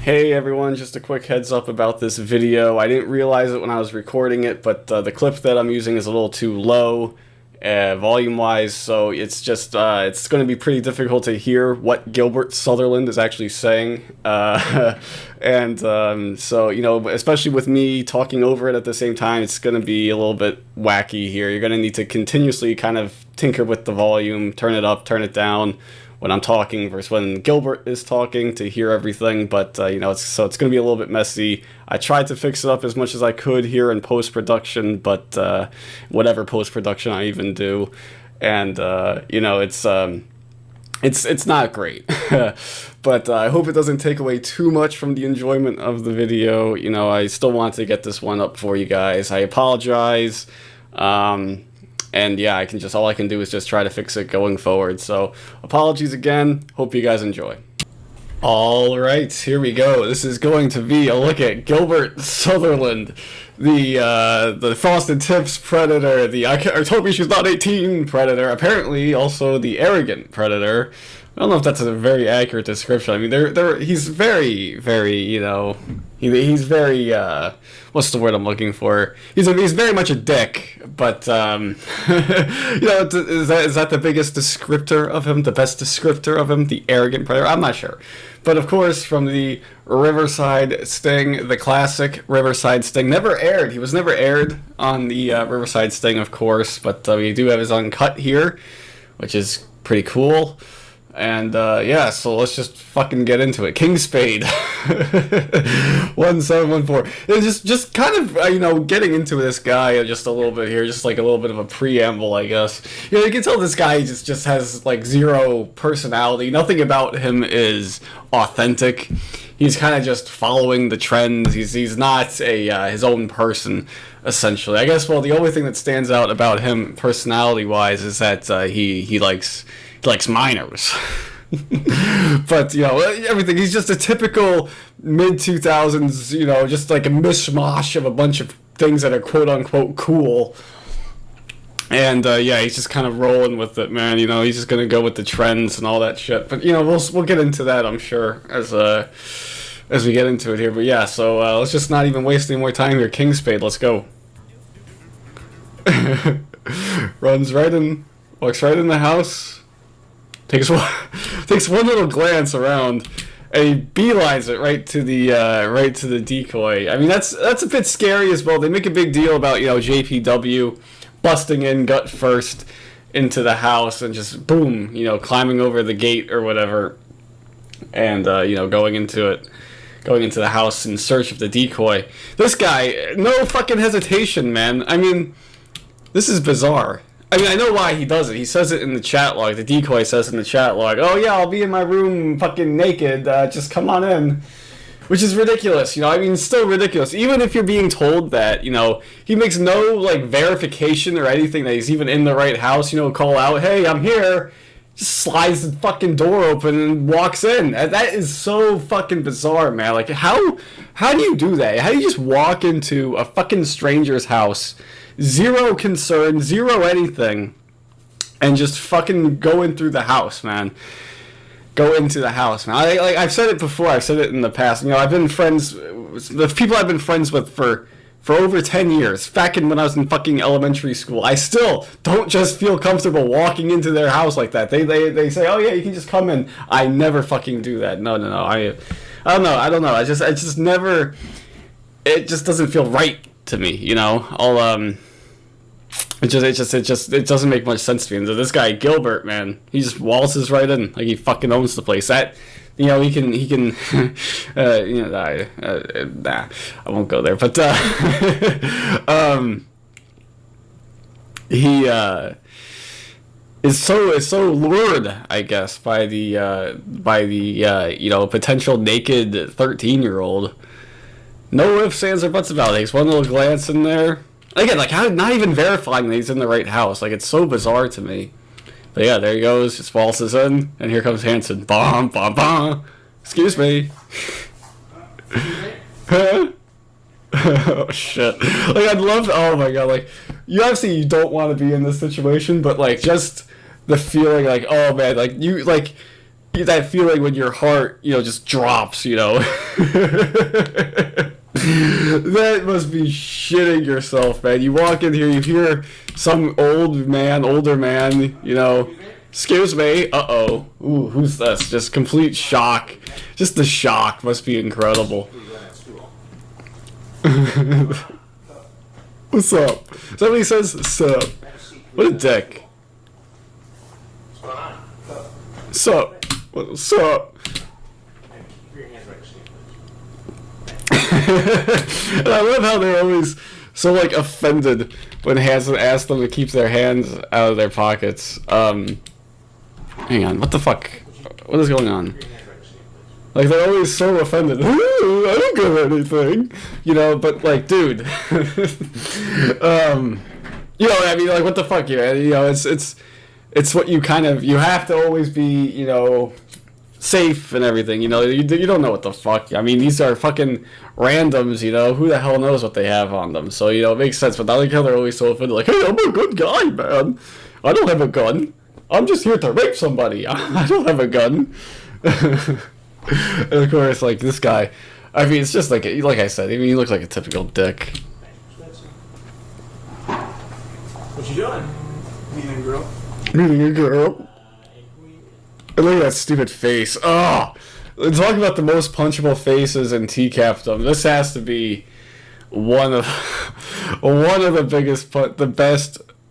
Hey everyone, just a quick heads up about this video. I didn't realize it when I was recording it, but the clip that I'm using is a little too low volume-wise, so it's just it's going to be pretty difficult to hear what Gilbert Sutherland is actually saying. So, you know, especially with me talking over it at the same time, it's going to be a little bit wacky here. You're going to need to continuously kind of tinker with the volume, turn it up, turn it down when I'm talking versus when Gilbert is talking to hear everything, but you know, it's going to be a little bit messy. I tried to fix it up as much as I could here in post-production, but whatever post-production I even do, and you know, it's not great. But I hope it doesn't take away too much from the enjoyment of the video. You know, I still want to get this one up for you guys. I apologize. And yeah, all I can do is just try to fix it going forward. So apologies again. Hope you guys enjoy. All right, here we go. This is going to be a look at Gilbert Sutherland, the Frosted Tips predator, the I told me she's not 18 predator, apparently also the arrogant predator. I don't know if that's a very accurate description. I mean, he's very, very, you know, he's very, what's the word I'm looking for? He's very much a dick, but, you know, is that the biggest descriptor of him, the best descriptor of him, the arrogant predator? I'm not sure. But, of course, from the Riverside Sting, the classic Riverside Sting, never aired. He was never aired on the Riverside Sting, of course, but we do have his uncut here, which is pretty cool. And, yeah, so let's just fucking get into it. King Spade. 1714. It's just kind of, you know, getting into this guy just a little bit here, just like a little bit of a preamble, I guess. You know, you can tell this guy just has, like, zero personality. Nothing about him is authentic. He's kind of just following the trends. He's not his own person, essentially. I guess, well, the only thing that stands out about him personality-wise is that he likes minors. But, you know, everything, he's just a typical mid-2000s, you know, just like a mishmash of a bunch of things that are quote-unquote cool. And, yeah, he's just kind of rolling with it, man. You know, he's just gonna go with the trends and all that shit. But, you know, we'll get into that, I'm sure, as we get into it here. But, yeah, so let's just not even waste any more time here. King Spade, let's go. Runs right in, walks right in the house. Takes one little glance around, and he beelines it right to the decoy. I mean, that's a bit scary as well. They make a big deal about, you know, JPW busting in gut first into the house and just boom, you know, climbing over the gate or whatever, and you know, going into the house in search of the decoy. This guy, no fucking hesitation, man. I mean, this is bizarre. I mean, I know why he does it. He says it in the chat log. The decoy says in the chat log, "Oh yeah, I'll be in my room fucking naked. Just come on in." Which is ridiculous, you know? I mean, it's still ridiculous. Even if you're being told that, you know, he makes no, like, verification or anything that he's even in the right house, you know, call out, "Hey, I'm here." Just slides the fucking door open and walks in. That is so fucking bizarre, man. Like, how do you do that? How do you just walk into a fucking stranger's house, zero concern, zero anything, and just fucking go in through the house, man? Go into the house, man. I've said it before. I've said it in the past. You know, I've been friends. The people I've been friends with for over 10 years, back when I was in fucking elementary school, I still don't just feel comfortable walking into their house like that. They say, "Oh yeah, you can just come in." I never fucking do that. No. I don't know. I just never. It just doesn't feel right to me, you know. It doesn't make much sense to me. And so this guy Gilbert, man, he just waltzes right in like he fucking owns the place. That, you know, he can you know, nah, I won't go there. But he is so lured, I guess, by the you know, potential naked 13-year-old. No ifs, ands, or buts about it. Takes one little glance in there. Again, like, how, not even verifying that he's in the right house. Like, it's so bizarre to me. But yeah, there he goes. Just waltzes in, and here comes Hansen. Bom, bom, bom. Excuse me. Oh, shit. Like, I'd love to, oh my god, like, you obviously you don't want to be in this situation, but, like, just the feeling, like, oh man, like, you, like, that feeling when your heart, just drops, That must be shitting yourself, man. You walk in here, you hear some older man, excuse me, uh-oh. Ooh, who's this? Just complete shock. Just the shock must be incredible. What's up? Is that what he says? Sup? What a dick. Sup? What's up? And I love how they're always so offended when Hansen asks them to keep their hands out of their pockets. Hang on, what the fuck? What is going on? They're always so offended. Ooh, I don't give anything, But dude, what the fuck, it's what you you have to always be, safe and everything, you don't know what the fuck. I mean, these are fucking randoms, who the hell knows what they have on them. So, it makes sense, but I like how they're always so offended, hey, I'm a good guy, man. I don't have a gun. I'm just here to rape somebody. I don't have a gun. And of course, this guy, I mean, it's just like I said, I mean, he looks like a typical dick. What you doing? Meeting a girl. Meeting a girl. And look at that stupid face. Oh, talk about the most punchable faces in TCAPdom. This has to be one of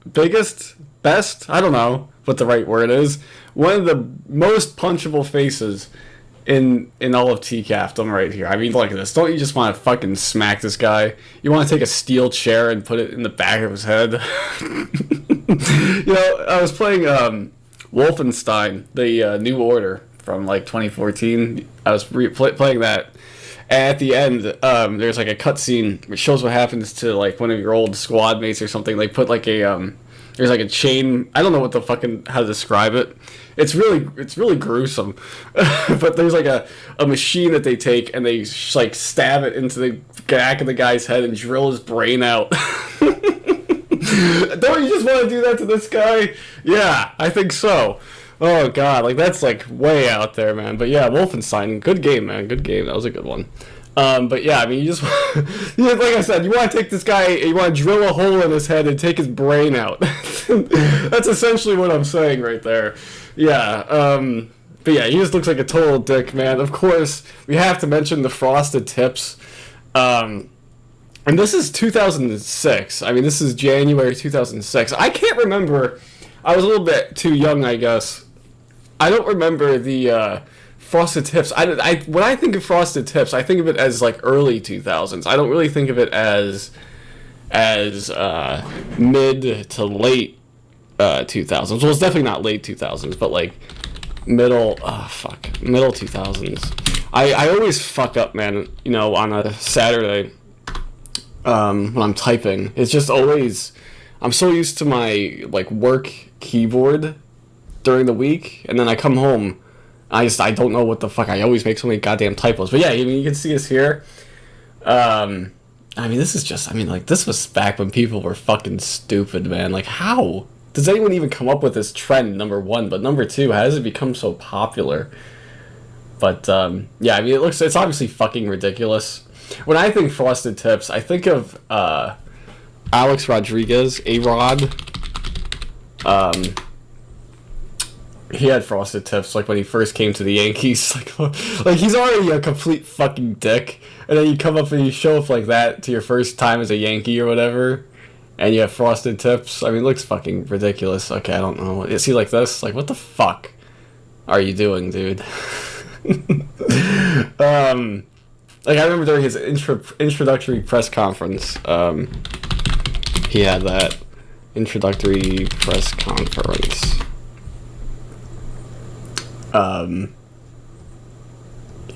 the best. I don't know what the right word is. One of the most punchable faces in all of TCAPdom right here. I mean, look at this. Don't you just want to fucking smack this guy? You want to take a steel chair and put it in the back of his head? I was playing Wolfenstein, the New Order from 2014. I was playing that. And at the end, there's a cutscene which shows what happens to one of your old squad mates or something. They put there's a chain. I don't know what the fucking how to describe it. It's really gruesome. But there's a machine that they take and they stab it into the back of the guy's head and drill his brain out. Don't you just want to do that to this guy? Yeah, I think so. Oh god, that's way out there, man. But yeah, Wolfenstein, good game, man. Good game. That was a good one. But yeah, I mean, you just like I said, you want to take this guy, you want to drill a hole in his head and take his brain out. That's essentially what I'm saying right there. Yeah. But yeah, he just looks like a total dick, man. Of course, we have to mention the frosted tips. And this is 2006. I mean, this is January 2006. I can't remember. I was a little bit too young, I guess. I don't remember the frosted tips. When I think of frosted tips, I think of it as early 2000s. I don't really think of it as mid to late 2000s. Well, it's definitely not late 2000s, but middle 2000s. I always fuck up, man. On a Saturday. When I'm typing, it's just always, I'm so used to my work keyboard during the week, and then I come home, I don't know what the fuck, I always make so many goddamn typos. But yeah, you can see us here. I mean, this is just, this was back when people were fucking stupid, man. How does anyone even come up with this trend, number one? But number two, how does it become so popular? But yeah, I mean, it's obviously fucking ridiculous. When I think frosted tips, I think of Alex Rodriguez, A-Rod. He had frosted tips when he first came to the Yankees. He's already a complete fucking dick, and then you come up and you show up like that to your first time as a Yankee or whatever, and you have frosted tips. I mean, it looks fucking ridiculous. Okay, I don't know. Is he like this? What the fuck are you doing, dude? I remember during his introductory press conference, he had that introductory press conference.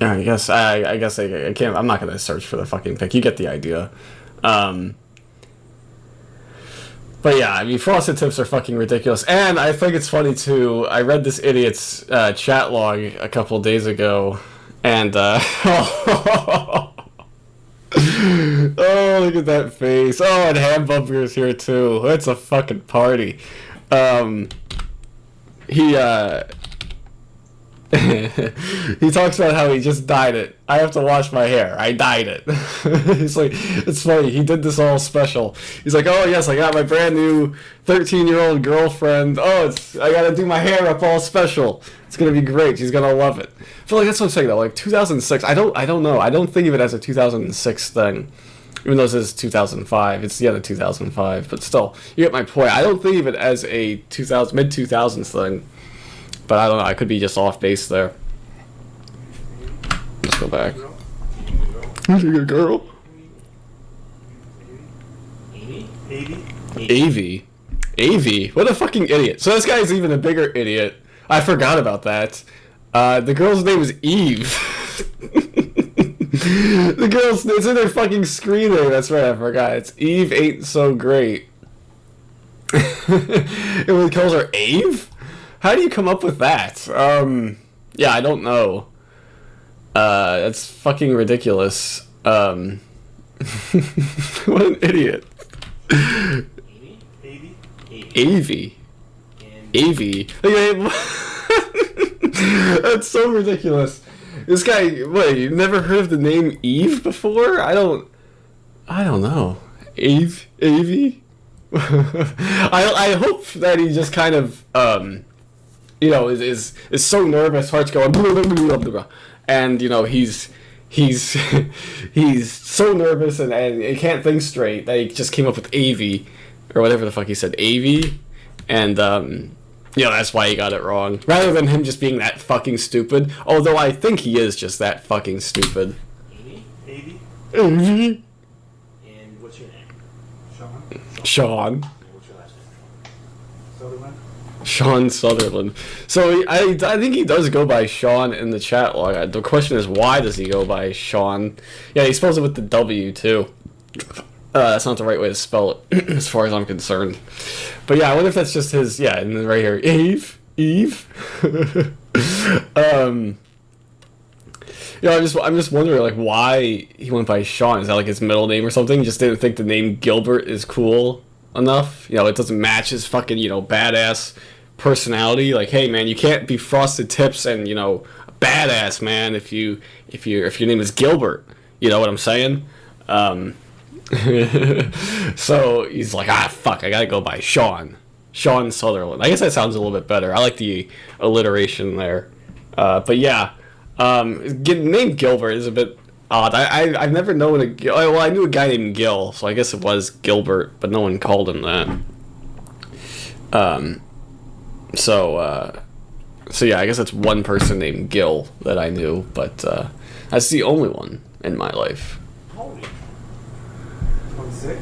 Yeah, I guess I can't. I'm not gonna search for the fucking pic. You get the idea. But yeah, I mean, frosted tips are fucking ridiculous, and I think it's funny too. I read this idiot's chat log a couple days ago. And, oh, look at that face. Oh, and Hamburger's here, too. It's a fucking party. He He talks about how he just dyed it. I have to wash my hair. I dyed it. He's like, it's funny. He did this all special. He's like, oh yes, I got my brand new 13-year-old girlfriend. Oh, I gotta do my hair up all special. It's gonna be great. She's gonna love it. I feel like that's what I'm saying though. Like 2006. I don't know. I don't think of it as a 2006 thing. Even though this is 2005, it's the other 2005. But still, you get my point. I don't think of it as a mid 2000s thing. But I don't know, I could be just off base there. Let's go back. Who's a good girl? Avy? Avy? What a fucking idiot. So this guy's even a bigger idiot. I forgot about that. The girl's name is Eve. The girl's, it's in their fucking screen there, that's right, I forgot. It's Eve Ain't So Great. It calls her Ave? How do you come up with that? Yeah, I don't know. That's fucking ridiculous. What an idiot. Avy. Avy. That's so ridiculous. This guy, what, you've never heard of the name Eve before? I don't know. Avy? I hope that he just kind of, you know, is so nervous, heart's going, blah, blah, blah, blah, blah. And you know he's he's so nervous and he can't think straight that he just came up with Avy or whatever the fuck he said, Avy, and you know that's why he got it wrong. Rather than him just being that fucking stupid, although I think he is just that fucking stupid. Avy. Avy. And what's your name? Sean. What's your last name? Sutherland. Sean Sutherland. So I think he does go by Sean in the chat log. The question is, why does he go by Sean? Yeah, he spells it with the W too. That's not the right way to spell it, as far as I'm concerned. But yeah, I wonder if that's just his. Yeah, and then right here, Eve. You know, I'm just wondering like why he went by Sean. Is that like his middle name or something? He just didn't think the name Gilbert is cool enough. You know, it doesn't match his fucking, you know, badass personality. Like, hey man, you can't be Frosted Tips and, you know, badass man if your name is Gilbert. You know what I'm saying? So he's like, fuck, I gotta go by Sean Sutherland. I guess that sounds a little bit better. I like the alliteration there. But yeah, name Gilbert is a bit odd. I've never known a Gil. Well, I knew a guy named Gil, so I guess it was Gilbert, but no one called him that. So yeah, I guess it's one person named Gil that I knew, but that's the only one in my life. Holy. 26?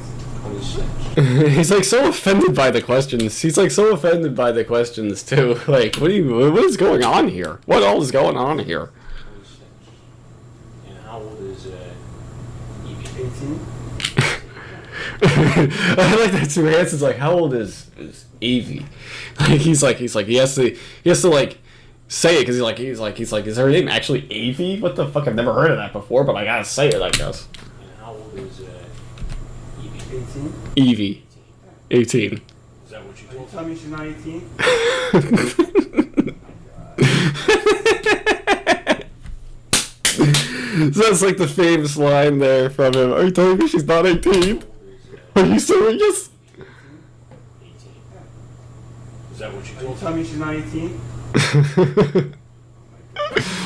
He's like so offended by the questions. He's like so offended by the questions too. Like, what is going on here? What all is going on here? And how old is Evie? 18? I like that too. Hansen's like, how old is Evie? Like he's like he has to like say it because he's like is her name actually Avy? What the fuck? I've never heard of that before, but I gotta say it, I guess. And how old is Evie? 18? Evie. 18. Is that what you told me? Tell me she's not 18? So that's like the famous line there from him. Are you telling me she's not 18? Are you serious? 18. Is that what you told me? Tell me she's not 18?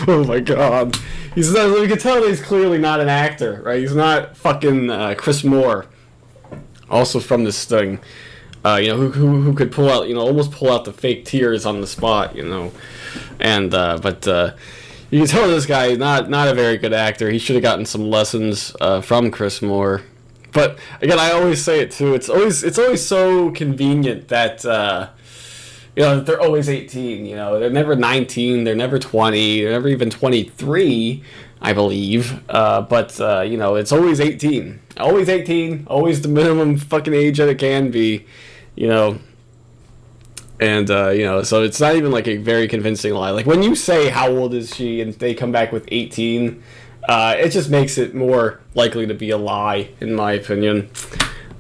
Oh my god. He's not, you can tell that he's clearly not an actor, right? He's not fucking Chris Moore. Also from this thing. You know, who could pull out, you know, almost pull out the fake tears on the spot, you know. And, but you can tell this guy is not a very good actor. He should have gotten some lessons from Chris Moore. But again, I always say it too. It's always so convenient that you know, they're always 18. You know, they're never 19. They're never 20. They're never even 23, I believe. But you know, it's always 18. Always 18. Always the minimum fucking age that it can be. You know. And you know, so it's not even like a very convincing lie. Like when you say how old is she, and they come back with 18. It just makes it more likely to be a lie, in my opinion.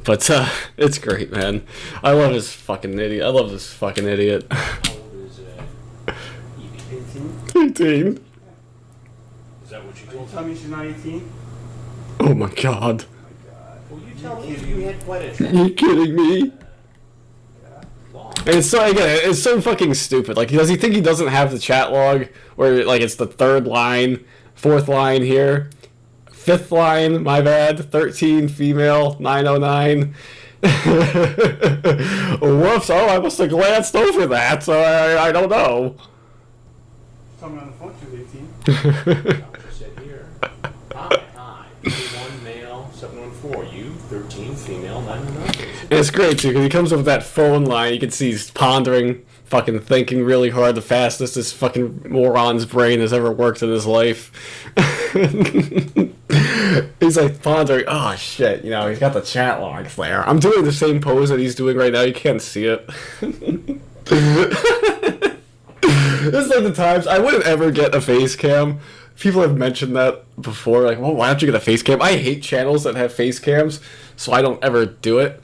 But it's great, man. I love this fucking idiot. I love this fucking idiot. How old is Evie? 19. Is that what you told Tell me she's not 18? Oh my god. Well, you tell me if you had quite a Are you kidding me? And it's so, again, it's so fucking stupid. Like, does he think he doesn't have the chat log where, like, it's the third line, fourth line here, fifth line, my bad, 13, female, 909. Whoops, oh, I must have glanced over that, so I don't know. Tell me on the phone she was 18. Doctor said here. Hi. 21 male, 714. You, 13 female, 909. And it's great, too, because he comes up with that phone line. You can see he's pondering, fucking thinking really hard, the fastest this fucking moron's brain has ever worked in his life. He's like pondering, oh shit, you know, he's got the chat logs there. I'm doing the same pose that he's doing right now, you can't see it. This is like the times, I wouldn't ever get a face cam. People have mentioned that before, like, well, why don't you get a face cam? I hate channels that have face cams, so I don't ever do it.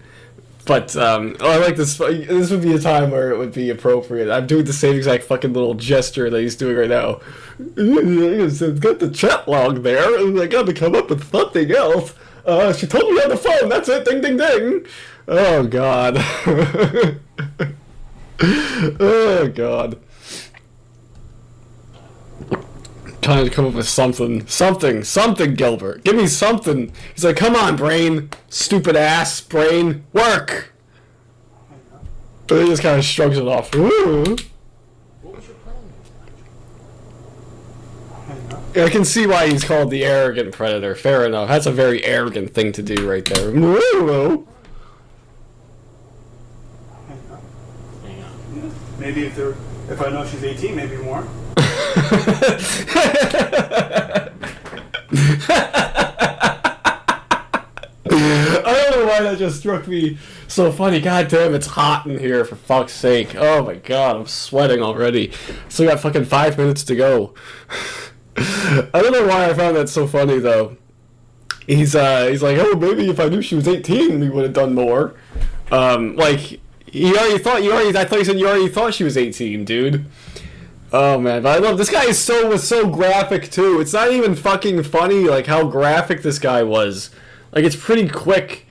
But, I like this. This would be a time where it would be appropriate. I'm doing the same exact fucking little gesture that he's doing right now. Got the chat log there, and I got to come up with something else. She told me on the phone. That's it. Ding, ding, ding. Oh, God. Oh, God. Trying to come up with something, Gilbert. Give me something. He's like, come on, brain. Stupid ass, brain. Work. But he just kind of shrugs it off. Ooh. What was your plan? Yeah, I can see why he's called the arrogant predator. Fair enough. That's a very arrogant thing to do right there. Ooh. Hang on. Maybe if I know she's 18, maybe more. I don't know why that just struck me so funny. God damn, it's hot in here, for fuck's sake. Oh my god, I'm sweating already. Still got fucking 5 minutes to go. I don't know why I found that so funny though. He's like, oh, maybe if I knew she was 18 we would have done more. Like, I thought you said you already thought she was 18, dude. Oh man, but I love this guy. Was so graphic too. It's not even fucking funny like how graphic this guy was. Like, it's pretty quick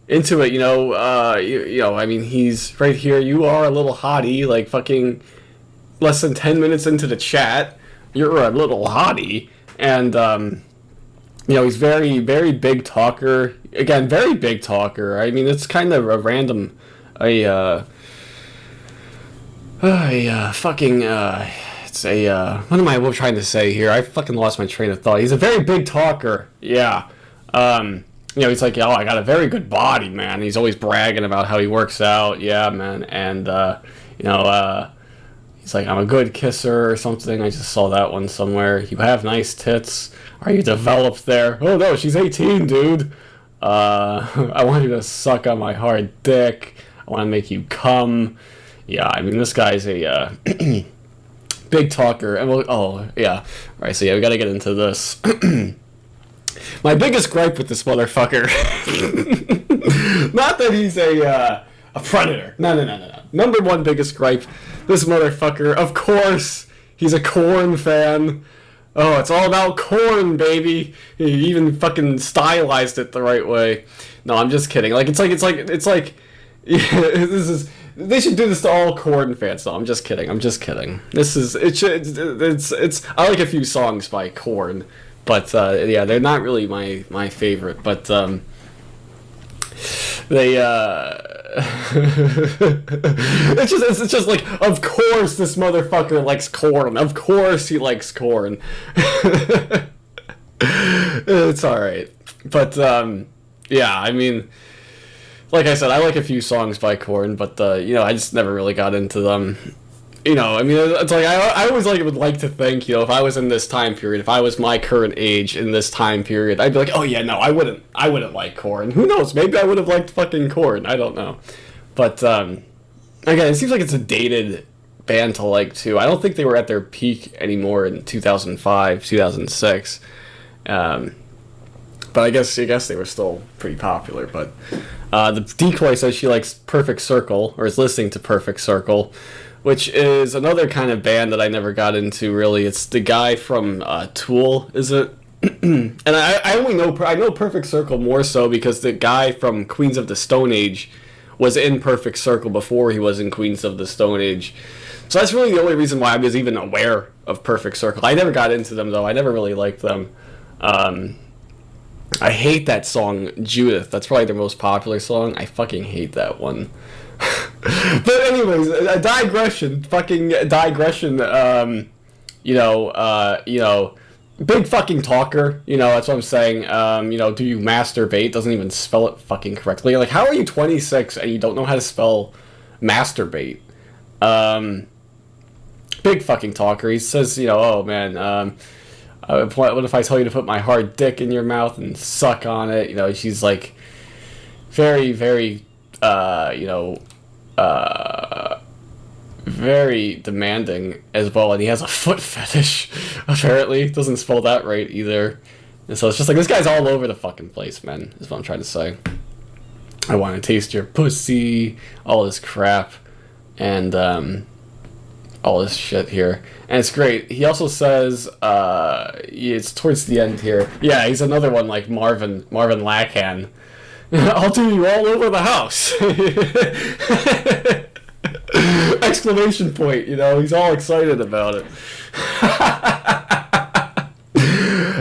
into it, you know. You know, I mean, he's right here. You are a little hottie. Like, fucking less than 10 minutes into the chat, you're a little hottie, and you know, he's very very big talker. Again, very big talker. I mean, it's kind of a random fucking it's a what am I trying to say here? I fucking lost my train of thought. He's a very big talker. Yeah. You know, he's like, oh, I got a very good body, man. He's always bragging about how he works out. Yeah, man. And you know, he's like, I'm a good kisser or something. I just saw that one somewhere. You have nice tits. Are you developed there? Oh no, she's 18, dude. I want you to suck on my hard dick. I want to make you come. Yeah, I mean, this guy's a big talker. And oh, yeah. All right, so yeah, we got to get into this. My biggest gripe with this motherfucker, not that he's a predator. No. Number one biggest gripe, this motherfucker, of course, he's a Korn fan. Oh, it's all about Korn, baby. He even fucking stylized it the right way. No, I'm just kidding. Like, it's like, yeah, this is. They should do this to all Korn fans. No, I'm just kidding. It's. I like a few songs by Korn, but yeah, they're not really my favorite. But they. It's just like, of course this motherfucker likes Korn. Of course he likes Korn. It's all right, but yeah, I mean. Like I said, I like a few songs by Korn, but you know, I just never really got into them. You know, I mean, it's like I always would like to think, you know, if I was in this time period, if I was my current age in this time period, I'd be like, oh yeah, no, I wouldn't like Korn. Who knows? Maybe I would have liked fucking Korn. I don't know. But again, it seems like it's a dated band to like too. I don't think they were at their peak anymore in 2005, 2006. But I guess they were still pretty popular. But the decoy says she likes Perfect Circle, or is listening to Perfect Circle, which is another kind of band that I never got into, really. It's the guy from Tool, is it? And I know Perfect Circle more so because the guy from Queens of the Stone Age was in Perfect Circle before he was in Queens of the Stone Age. So that's really the only reason why I was even aware of Perfect Circle. I never got into them, though. I never really liked them. I hate that song, Judith. That's probably their most popular song. I fucking hate that one. But anyways, a digression. Fucking digression. Big fucking talker. That's what I'm saying. Do you masturbate? Doesn't even spell it fucking correctly. Like, how are you 26 and you don't know how to spell masturbate? Big fucking talker. He says, oh man, what if I tell you to put my hard dick in your mouth and suck on it? She's like very, very, very demanding as well, and he has a foot fetish, apparently. Doesn't spell that right either. And so it's just like, this guy's all over the fucking place, man, is what I'm trying to say. I want to taste your pussy, all this crap, and all this shit here. And it's great. He also says, it's towards the end here. Yeah, he's another one like Marvin Lacan. I'll do you all over the house. Exclamation point, he's all excited about it.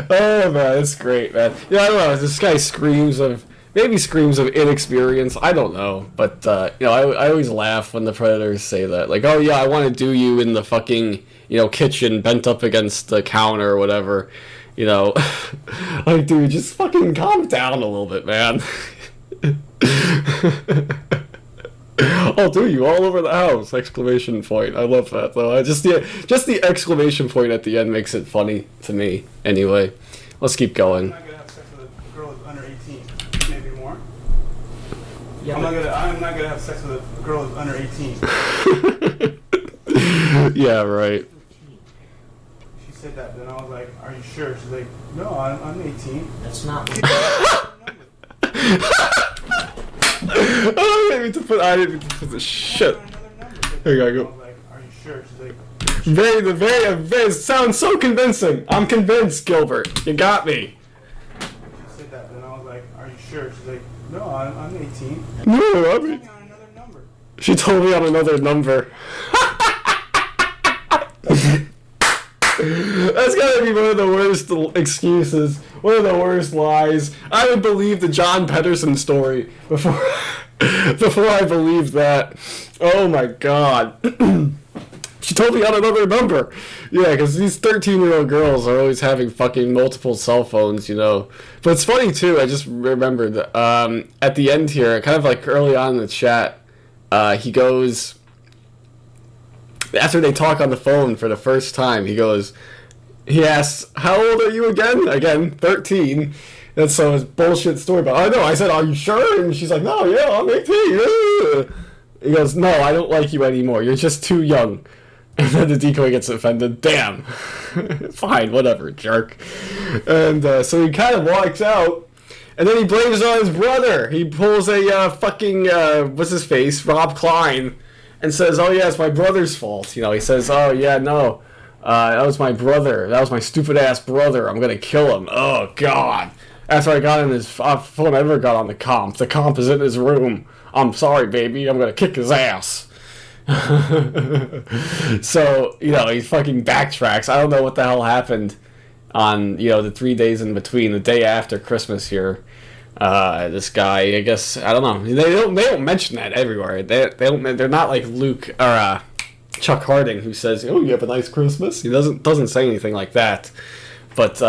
Oh man, it's great, man. I don't know, this guy screams of inexperience. I don't know, but I always laugh when the Predators say that, like, oh yeah, I want to do you in the fucking kitchen, bent up against the counter or whatever. Like, dude, just fucking calm down a little bit, man. I'll do you all over the house! Exclamation point. I love that though. Just the exclamation point at the end makes it funny to me. Anyway, let's keep going. I'm not gonna have sex with a girl who's under 18. Maybe more. Yeah, I'm not gonna have sex with a girl who's under 18. Yeah, right. She said that, then I was like, "Are you sure?" She's like, "No, I'm 18." That's not. I didn't mean to put the shit. Here you go. Are you sure? She's like, very, sounds so convincing. I'm convinced, Gilbert. You got me. she said that, then I was like, "Are you sure?" She's like, "No, I'm 18." No, Tell me on another number. She told me on another number. That's gotta be one of the worst excuses. One of the worst lies. I would believe the John Pedersen story before I believed that. Oh my god. She told me on another number. Yeah, because these 13-year-old girls are always having fucking multiple cell phones, But it's funny too, I just remembered, at the end here, kind of like early on in the chat, he goes, after they talk on the phone for the first time, he asks, how old are you again? Again, 13. And so his bullshit story about, I know, I said, are you sure? And she's like, no, yeah, I'm 18. He goes, no, I don't like you anymore. You're just too young. And then the decoy gets offended. Damn. Fine, whatever, jerk. And so he kind of walks out. And then he blames it on his brother. He pulls a fucking, what's his face, Rob Klein. And says, oh yeah, it's my brother's fault. He says, oh yeah, no, that was my brother. That was my stupid ass brother. I'm gonna kill him. Oh god. After I got in his phone, I never got on the comp. The comp is in his room. I'm sorry, baby. I'm gonna kick his ass. So, he fucking backtracks. I don't know what the hell happened on, the 3 days in between, the day after Christmas here. This guy, I guess, I don't know. They don't mention that everywhere. They're not like Luke or Chuck Harding, who says, "Oh, you have a nice Christmas." He doesn't say anything like that. But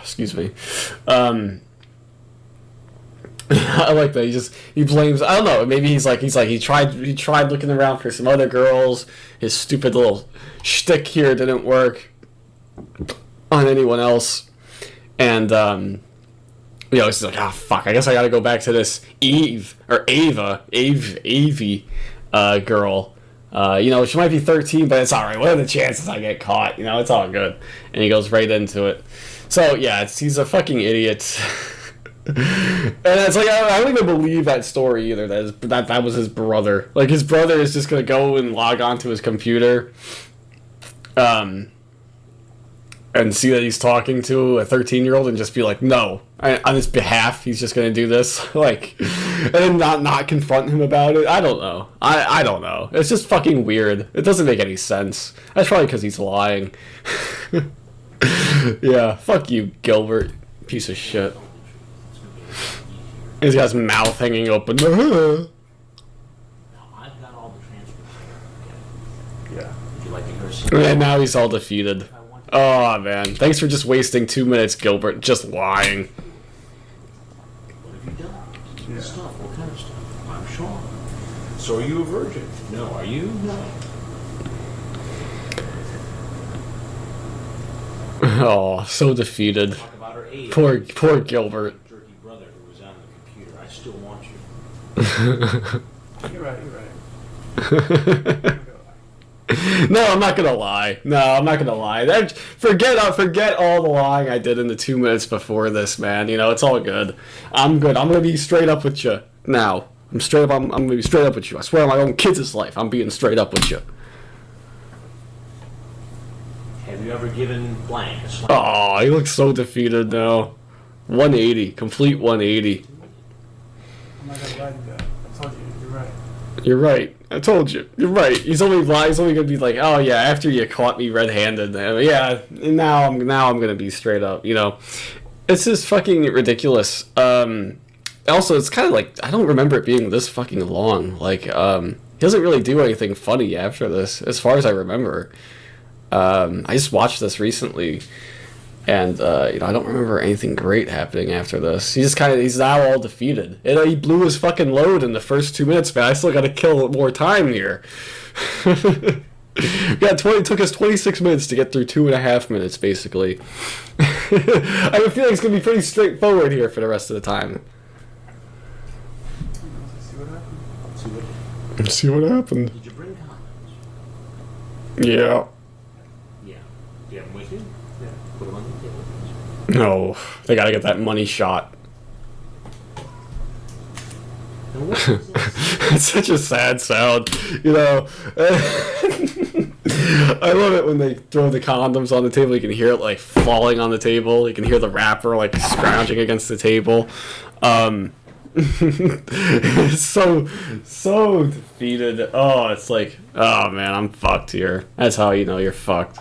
excuse me. I like that. He blames. I don't know. Maybe he's like he tried looking around for some other girls. His stupid little shtick here didn't work on anyone else, and he's like, fuck, I guess I gotta go back to this Avie girl. She might be 13, but it's alright. What are the chances I get caught? It's all good. And he goes right into it. So yeah, he's a fucking idiot. And it's like I don't even believe that story either. That was his brother. Like his brother is just gonna go and log onto his computer, and see that he's talking to a 13-year-old and just be like, no, on his behalf, he's just gonna do this, like, and then not confront him about it. I don't know. I don't know. It's just fucking weird. It doesn't make any sense. That's probably because he's lying. Yeah, fuck you, Gilbert, piece of shit. He's got his mouth hanging open. I've got all the transcripts here. Yeah. Would you like to hear some? And now he's all defeated. Oh man, thanks for just wasting 2 minutes, Gilbert, just lying. What have you done? Yeah. Stuff. What kind of stuff? I'm Sean. So are you a virgin? No. Are you? No. Oh, so defeated. Talk about her age. Poor Gilbert. Jerky brother who was on the computer. I still want you. You're right. No, I'm not gonna lie. Forget all the lying I did in the 2 minutes before this, man. You know, it's all good. I'm good. I'm gonna be straight up with you now. I'm gonna be straight up with you. I swear on my own kids' life, I'm being straight up with you. Have you ever given blank a slap? Oh, he looks so defeated now. 180, complete 180. I'm not gonna lie to you. I told you. You're right. You're right. I told you. You're right. He's only gonna be like, oh yeah, after you caught me red-handed, yeah. Now I'm gonna be straight up. You know, it's just fucking ridiculous. Also, it's kind of like I don't remember it being this fucking long. Like, he doesn't really do anything funny after this, as far as I remember. I just watched this recently, and you know, I don't remember anything great happening after this. He's now all defeated. And he blew his fucking load in the first 2 minutes, man. I still got to kill more time here. It took us 26 minutes to get through 2.5 minutes, basically. I have a feeling it's gonna be pretty straightforward here for the rest of the time. See what happened? Let's see what happened. Did you bring condoms? Yeah. Yeah. Do you have them with you? Yeah. Put them on the table. No, they gotta get that money shot. And what is this? It's such a sad sound, you know. I love it when they throw the condoms on the table. You can hear it like falling on the table. You can hear the wrapper like scrounging against the table. It's so defeated. Oh, it's like, oh man, I'm fucked here. That's how you know you're fucked.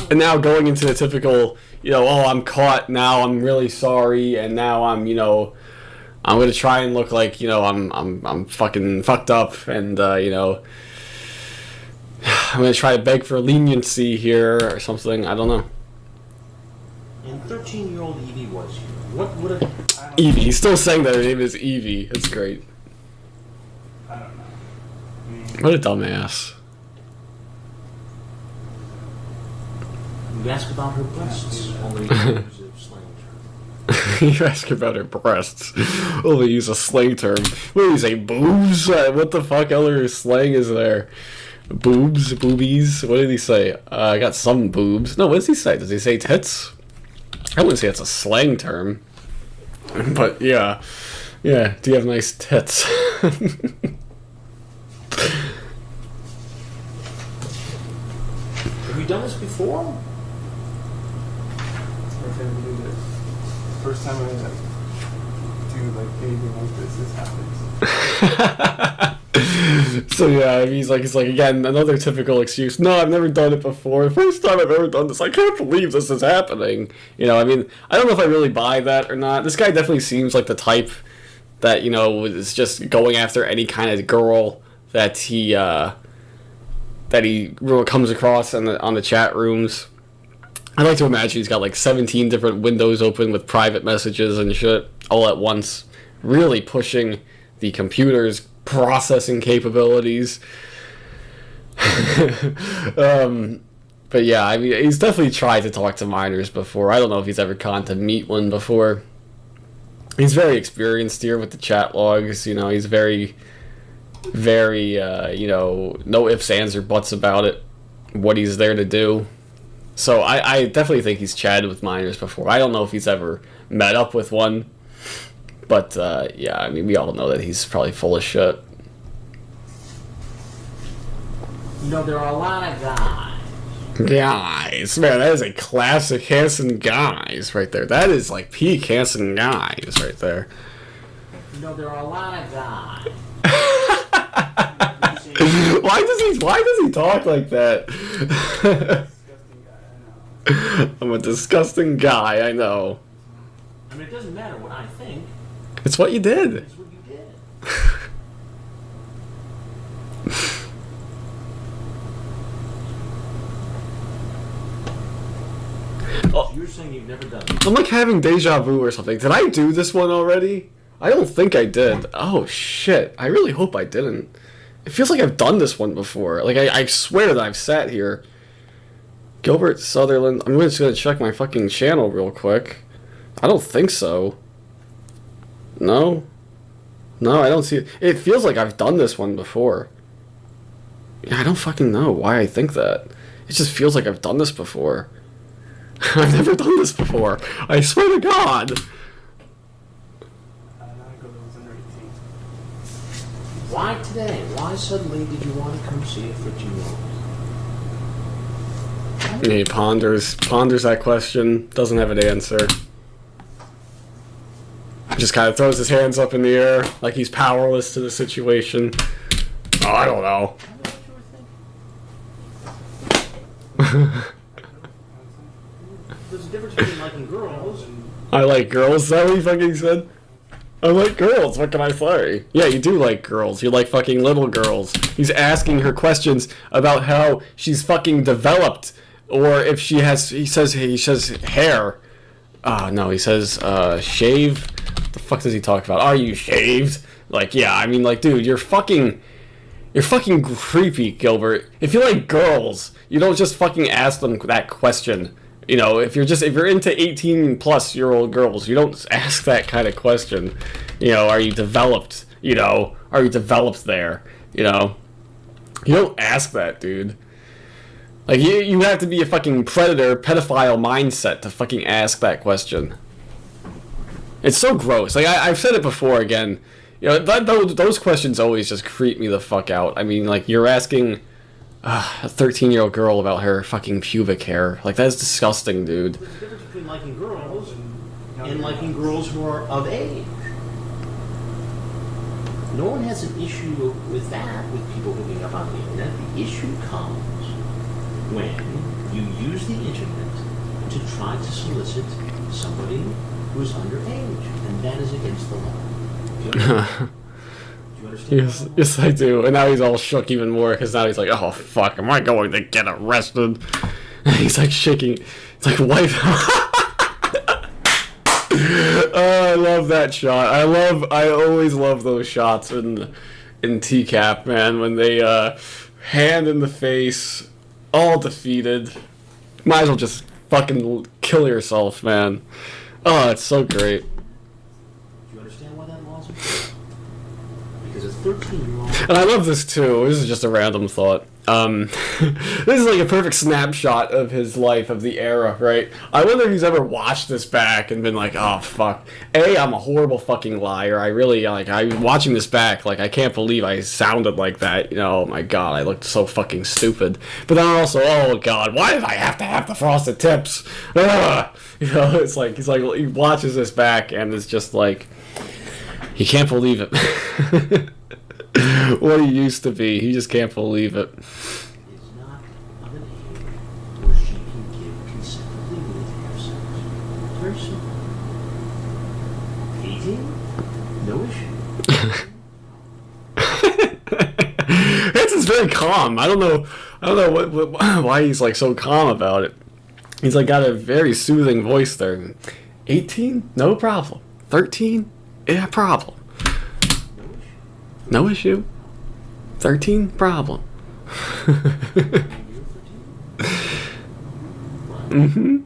And now going into the typical, you know, oh, I'm caught now, I'm really sorry, and now I'm, you know, I'm gonna try and look like, you know, I'm fucking fucked up, and you know, I'm gonna try to beg for leniency here or something. I don't know. And 13-year-old Evie was here. What would have... Evie. He's still saying that her name is Evie. It's great. I don't know. I mean, What a dumbass. You ask about her breasts. Only use a slang term. You ask about her breasts. Oh, they use a slang term. What do you say, boobs? What the fuck other slang is there? Boobs? Boobies? What did he say? I got some boobs. No, what does he say? Does he say tits? I wouldn't say it's a slang term. But yeah. Yeah, do you have nice tits? Have you done this before? first time we do this. First time I do like anything like this happens. So yeah, he's like again, another typical excuse. No, I've never done it before. First time I've ever done this. I can't believe this is happening. You know, I mean, I don't know if I really buy that or not. This guy definitely seems like the type that, you know, is just going after any kind of girl that he comes across on the chat rooms. I like to imagine he's got like 17 different windows open with private messages and shit all at once, really pushing the computer's processing capabilities. But yeah, I mean, he's definitely tried to talk to minors before. I don't know if he's ever gone to meet one before. He's very experienced here with the chat logs. You know, he's very very, no ifs, ands, or buts about it, what he's there to do. So I definitely think he's chatted with minors before. I don't know if he's ever met up with one, but yeah, I mean, we all know that he's probably full of shit. There are a lot of guys. Guys, man, that is a classic Hansen guys right there. That is like peak Hansen guys right there. There are a lot of guys. Why does he talk like that? I'm a disgusting guy, I know. I mean, it doesn't matter what I think. It's what you did. It's what you did. Oh, You're saying you've never done it. I'm like having deja vu or something. Did I do this one already? I don't think I did. Oh shit. I really hope I didn't. It feels like I've done this one before. Like, I swear that I've sat here. Gilbert, Sutherland. I'm just gonna check my fucking channel real quick. I don't think so. No? No, I don't see it. It feels like I've done this one before. Yeah, I don't fucking know why I think that. It just feels like I've done this before. I've never done this before. I swear to God. Why today? Why suddenly did you want to come see a 13-year-old? He ponders that question, doesn't have an answer. Just kind of throws his hands up in the air like he's powerless to the situation. Oh, I don't know. There's a difference between liking girls and... I like girls, is that what he fucking said? I like girls, what can I say? Yeah, you do like girls. You like fucking little girls. He's asking her questions about how she's fucking developed, or if she has, he says hair. No, he says, shave. What the fuck does he talk about? Are you shaved? Like, yeah, I mean, like, dude, you're fucking creepy, Gilbert. If you like girls, you don't just fucking ask them that question. If you're into 18-plus-year-old girls, you don't ask that kind of question. Are you developed? Are you developed there? You don't ask that, dude. Like, you have to be a fucking predator, pedophile mindset to fucking ask that question. It's so gross. Like, I've said it before again. Those questions always just creep me the fuck out. I mean, like, you're asking a 13-year-old girl about her fucking pubic hair. Like, that's disgusting, dude. There's a difference between liking girls and liking girls who are of age. No one has an issue with that, with people hooking up on the internet. The issue comes when you use the internet to try to solicit somebody who is underage, and that is against the law. Do you understand? Yes, I do. And now he's all shook even more because now he's like, oh fuck, am I going to get arrested? And he's like shaking. It's like wife. Oh, I love that shot. I always love those shots in TCAP, man, when they hand in the face, all defeated. Might as well just fucking kill yourself, man. Oh, it's so great. Do you understand why that law's important? Because it's 13-year-old. And I love this too. This is just a random thought. This is like a perfect snapshot of his life, of the era, right? I wonder if he's ever watched this back and been like, oh fuck. I'm a horrible fucking liar. I'm watching this back, like, I can't believe I sounded like that. Oh my god, I looked so fucking stupid. But then also, oh god, why did I have to have the frosted tips? It's like, he watches this back and it's just like, he can't believe it. What he used to be, he just can't believe it. Is not of an age where she can give consent legally to have sex. It's very simple. 18? No issue. Hanson's very calm. I don't know why he's like so calm about it. He's like got a very soothing voice there. 18? No problem. 13? Yeah, problem. No issue. 13? Problem. Mm-hmm. You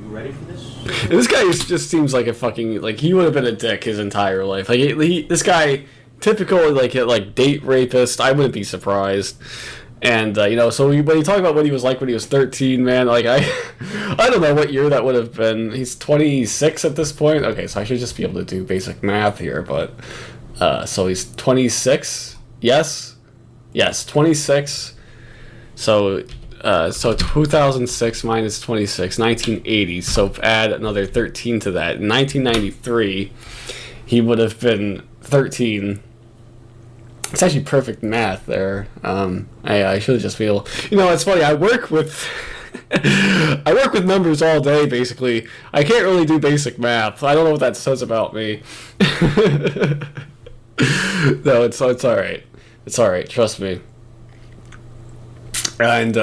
ready for this? And this guy just seems like a fucking, like, he would have been a dick his entire life. Like, this guy typical like date rapist. I wouldn't be surprised. And you know, so when you talk about what he was like when he was 13, man, like I don't know what year that would have been. He's 26 at this point. Okay, so I should just be able to do basic math here, but so he's 26. Yes, 26. So 2006 minus 26, 1980. So add another 13 to that. In 1993, he would have been 13. It's actually perfect math there. I should just feel. You know, it's funny. I work with numbers all day. Basically, I can't really do basic math. I don't know what that says about me. No, it's all right. It's all right. Trust me. And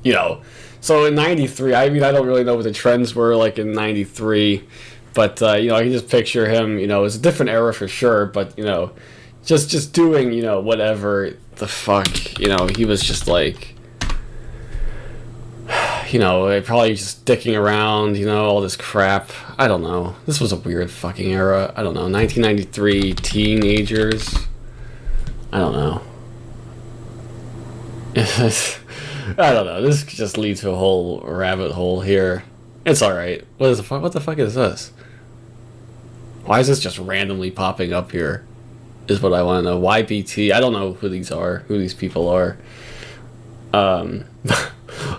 you know, so in '93, I mean, I don't really know what the trends were like in '93, but you know, I can just picture him. You know, it's a different era for sure, but you know. Just doing, you know, whatever the fuck, you know, he was just like, you know, probably just dicking around, you know, all this crap. I don't know. This was a weird fucking era. I don't know. 1993 teenagers. I don't know. I don't know. This just leads to a whole rabbit hole here. It's alright. What the fuck is this? Why is this just randomly popping up here? Is what I want to know. YBT. I don't know who these are. Who these people are.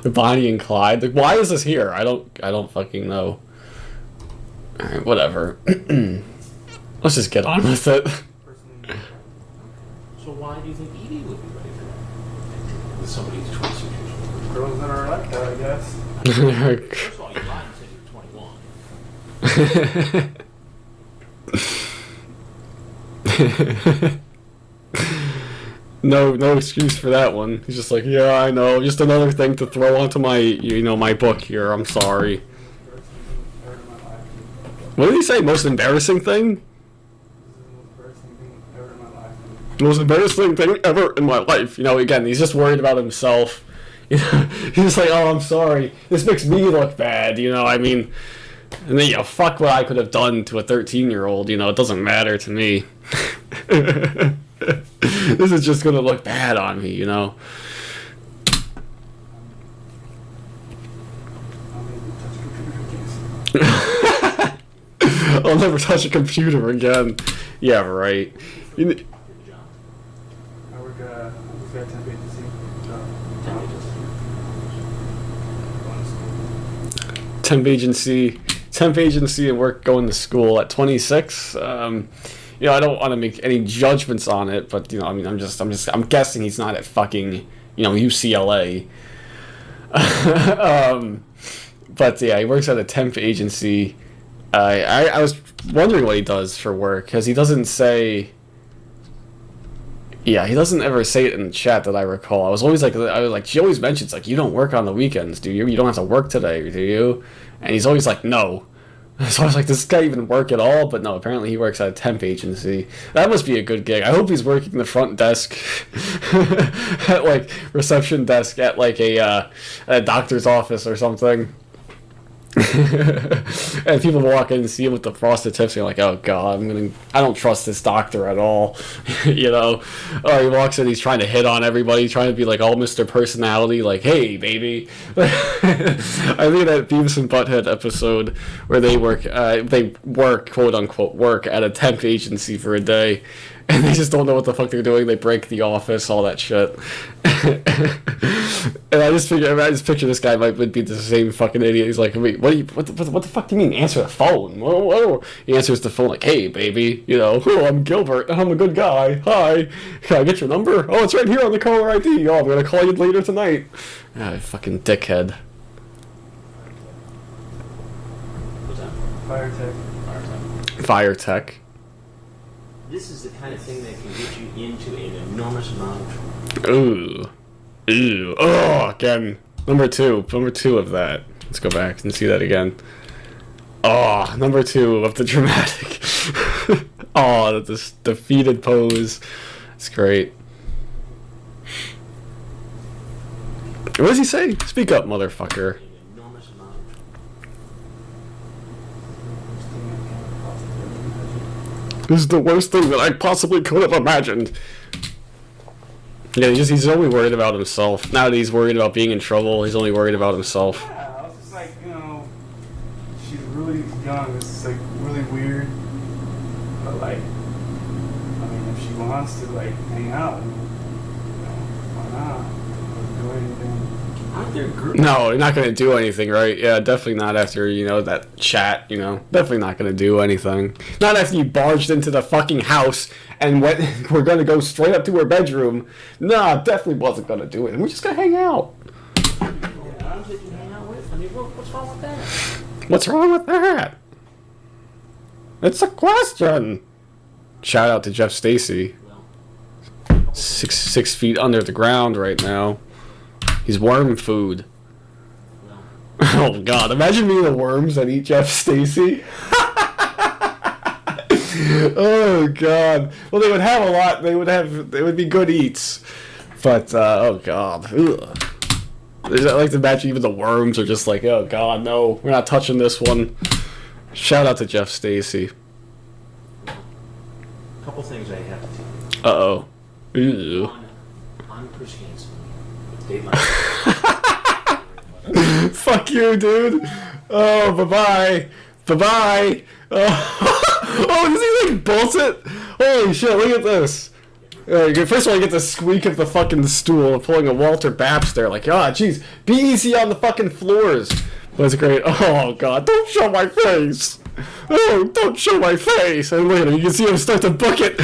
Bonnie and Clyde. Like, why is this here? I don't fucking know. Alright, whatever. Let's just get on with it. So why do you think Edie would be ready for that? With somebody's 26 years old. Girls that are like that, I guess. First of all, you lied and said you were 21. No excuse for that one. He's just like, yeah, I know. Just another thing to throw onto my, you know, my book here. I'm sorry. What did he say? Most embarrassing thing? Most embarrassing thing ever in my life. You know, again, he's just worried about himself. You know, he's like, oh, I'm sorry. This makes me look bad. You know, I mean, and then, you know, fuck what I could have done to a 13-year-old. You know, it doesn't matter to me. This is just gonna look bad on me, you know. I'll never touch a computer again. Yeah, right. I work at temp agency. Temp agency and work going to school at 26. You know, I don't want to make any judgments on it, but you know, I mean, I'm guessing he's not at fucking, you know, UCLA. But yeah, he works at a temp agency. I was wondering what he does for work, because he doesn't say. Yeah, he doesn't ever say it in the chat that I recall. I was like, she always mentions like, you don't work on the weekends, do you? You don't have to work today, do you? And he's always like, no. So I was like, does this guy even work at all? But no, apparently he works at a temp agency. That must be a good gig. I hope he's working the front desk at like reception desk at like a doctor's office or something. And people walk in and see him with the frosted tips and you're like, oh god, I don't trust this doctor at all. You know? Or he walks in, he's trying to hit on everybody, trying to be like all Mr. Personality, like, hey baby. I think that Beavis and Butthead episode where they work quote unquote work at a temp agency for a day, and they just don't know what the fuck they're doing. They break the office, all that shit. And I just picture this guy would be the same fucking idiot. He's like, wait, what the fuck do you mean answer the phone? He answers the phone like, hey baby, you know, oh, I'm Gilbert, I'm a good guy, hi, can I get your number? Oh, it's right here on the caller ID. Oh, I'm gonna call you later tonight. Ah, fucking dickhead. What's that? Fire tech. Fire tech. This is the kind of thing that can get you into an enormous amount of trouble. Ooh. Oh, again. Number two of that. Let's go back and see that again. Oh, number 2 of the dramatic. Oh, this defeated pose. It's great. What does he say? Speak up, motherfucker. An enormous amount of This is the worst thing that I possibly could have imagined. Yeah, he's only worried about himself. Now that he's worried about being in trouble, he's only worried about himself. Yeah, I was just like, she's really young. It's like really weird. But like, if she wants to like hang out, why not? Do anything. Aren't there groups? No, you're not gonna do anything, right? Yeah, definitely not after, that chat, Definitely not gonna do anything. Not after you barged into the fucking house and we're gonna go straight up to her bedroom. Nah, definitely wasn't gonna do it. We're just gonna hang out. Yeah, I'm thinking hang out with. What's wrong with that? What's wrong with that? It's a question. Shout out to Jeff Stacy. Well, 6 feet under the ground right now. He's worm food. well, Oh god, imagine being the worms that eat Jeff Stacy. Oh god. Well, they would have a lot. They would be good eats. But oh god. Ugh. I like to imagine even the worms are just like, oh god, no, we're not touching this one. Shout out to Jeff Stacy. a couple things I have to tell you. Uh-oh. Ew. I'm Chris Hansen. Fuck you, dude. Oh, bye-bye. Bye-bye. Oh, does he like bolt it? Holy shit, look at this. First of all, you get the squeak of the fucking stool pulling a Walter Baps there. Like, jeez, be easy on the fucking floors. That's great. Oh, God, don't show my face. Oh, don't show my face. And look at him, you can see him start to book it.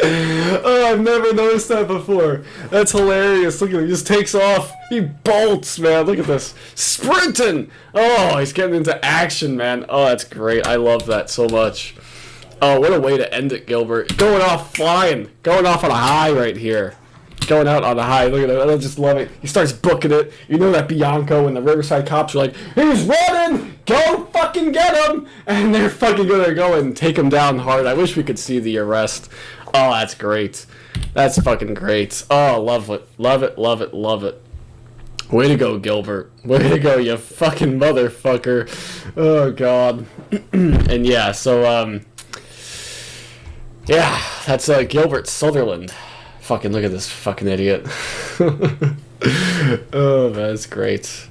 Oh, I've never noticed that before. That's hilarious. Look at him. He just takes off. He bolts, man. Look at this. Sprinting. Oh, he's getting into action, man. Oh, that's great. I love that so much. Oh, what a way to end it, Gilbert. Going off flying. Going off on a high right here. Going out on a high. Look at it. I just love it. He starts booking it. You know that Bianco and the Riverside cops are like, he's running! Go fucking get him! And they're fucking gonna go and take him down hard. I wish we could see the arrest. Oh, that's great. That's fucking great. Oh, love it. Love it, love it, love it. Way to go, Gilbert. Way to go, you fucking motherfucker. Oh, God. And yeah, so, yeah, that's Gilbert Sutherland. Fucking look at this fucking idiot. Oh, that's great.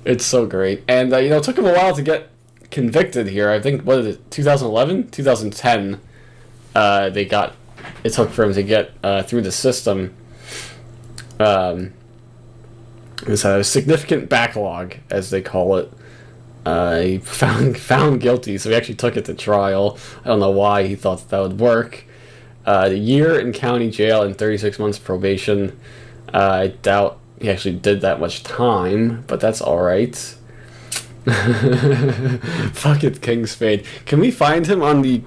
It's so great. And, it took him a while to get convicted here. I think, what is it, 2011? 2010, it took for him to get through the system. It's a significant backlog, as they call it. He found guilty, so he actually took it to trial. I don't know why he thought that would work. A year in county jail and 36 months probation. I doubt he actually did that much time, but that's alright. Fuck it, King Spade. Can we find him on the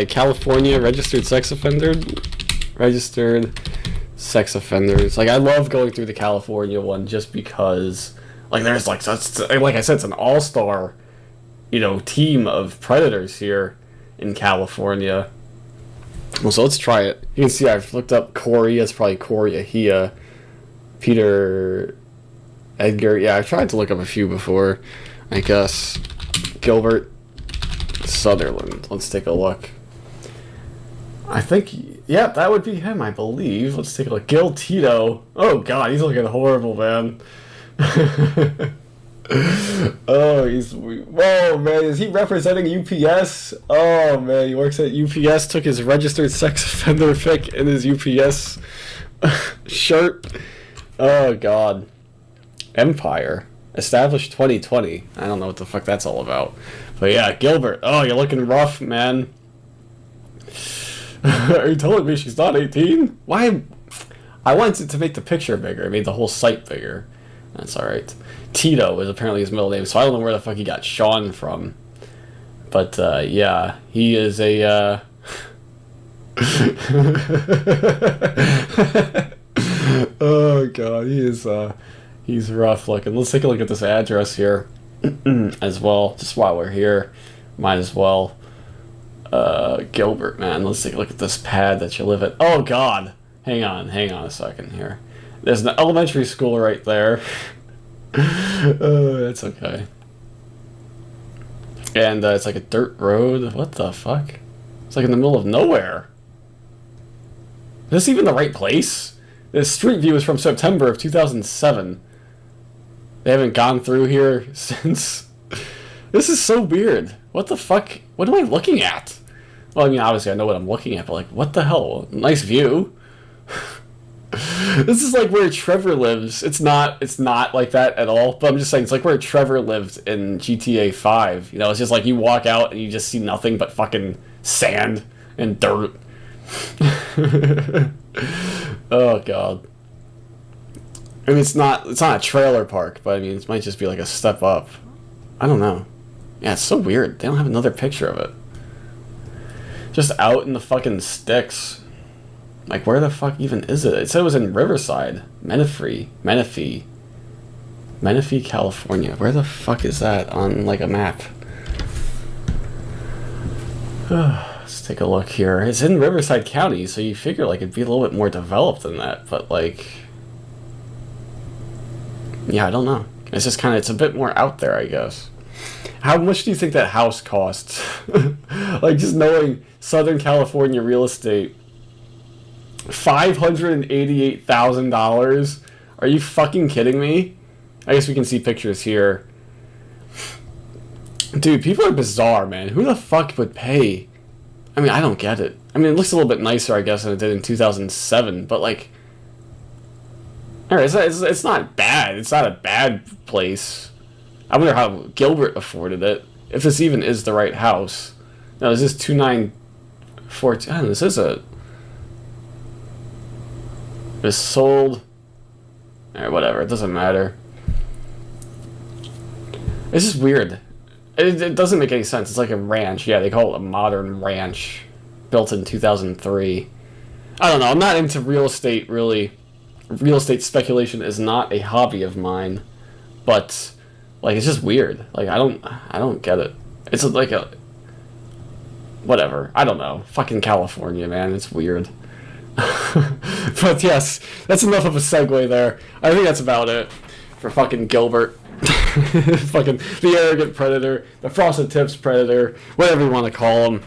California registered sex offenders? Like, I love going through the California one just because, like, there's like I said, it's an all-star, team of predators here in California. Well, so let's try it. You can see I've looked up Corey. That's probably Corey Ahia. Peter Edgar. Yeah, I've tried to look up a few before. I guess Gilbert Sutherland. Let's take a look. I think, yeah, that would be him, I believe. Let's take a look. Gil Tito. Oh, God, he's looking horrible, man. Oh, whoa, man, is he representing UPS? Oh, man, he works at UPS, took his registered sex offender fic in his UPS shirt. Oh, God. Empire. Established 2020. I don't know what the fuck that's all about. But yeah, Gilbert. Oh, you're looking rough, man. Are you telling me she's not 18? Why? I wanted to make the picture bigger. I made the whole site bigger. That's alright. Tito is apparently his middle name, so I don't know where the fuck he got Sean from. But, yeah. He is a, oh, God. He is, he's rough looking. Let's take a look at this address here as well. Just while we're here, might as well. Gilbert, man. Let's take a look at this pad that you live at. Oh, God. Hang on a second here. There's an elementary school right there. Oh, that's okay. And it's like a dirt road. What the fuck? It's like in the middle of nowhere. Is this even the right place? This street view is from September of 2007. They haven't gone through here since. This is so weird. What the fuck? What am I looking at? Well, I mean, obviously I know what I'm looking at, but like, what the hell? Nice view. This is like where Trevor lives. It's not like that at all, but I'm just saying it's like where Trevor lived in GTA 5. You know, it's just like you walk out and you just see nothing but fucking sand and dirt. Oh god. I mean, it's not a trailer park, but I mean, it might just be like a step up. I don't know. Yeah, it's so weird. They don't have another picture of it. Just out in the fucking sticks. Like, where the fuck even is it? It said it was in Riverside. Menifee, California. Where the fuck is that on, like, a map? Let's take a look here. It's in Riverside County, so you figure, like, it'd be a little bit more developed than that, but, like... Yeah, I don't know. It's just kind of, it's a bit more out there, I guess. How much do you think that house costs? Like, just knowing Southern California real estate... $588,000? Are you fucking kidding me? I guess we can see pictures here. Dude, people are bizarre, man. Who the fuck would pay? I mean, I don't get it. I mean, it looks a little bit nicer, I guess, than it did in 2007, but, like... Alright, it's not bad. It's not a bad place. I wonder how Gilbert afforded it. If this even is the right house. No, this is 2914. This is a... It's sold. Alright, whatever. It doesn't matter. It's just weird. It doesn't make any sense. It's like a ranch. Yeah, they call it a modern ranch. Built in 2003. I don't know. I'm not into real estate, really. Real estate speculation is not a hobby of mine. But, like, it's just weird. Like, I don't get it. It's like a... Whatever. I don't know. Fucking California, man. It's weird. But yes, that's enough of a segue there. I think that's about it for fucking Gilbert. Fucking the arrogant predator, the frosted tips predator, whatever you want to call him.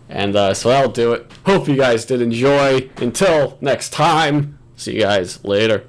And so that'll do it. Hope you guys did enjoy. Until next time, see you guys later.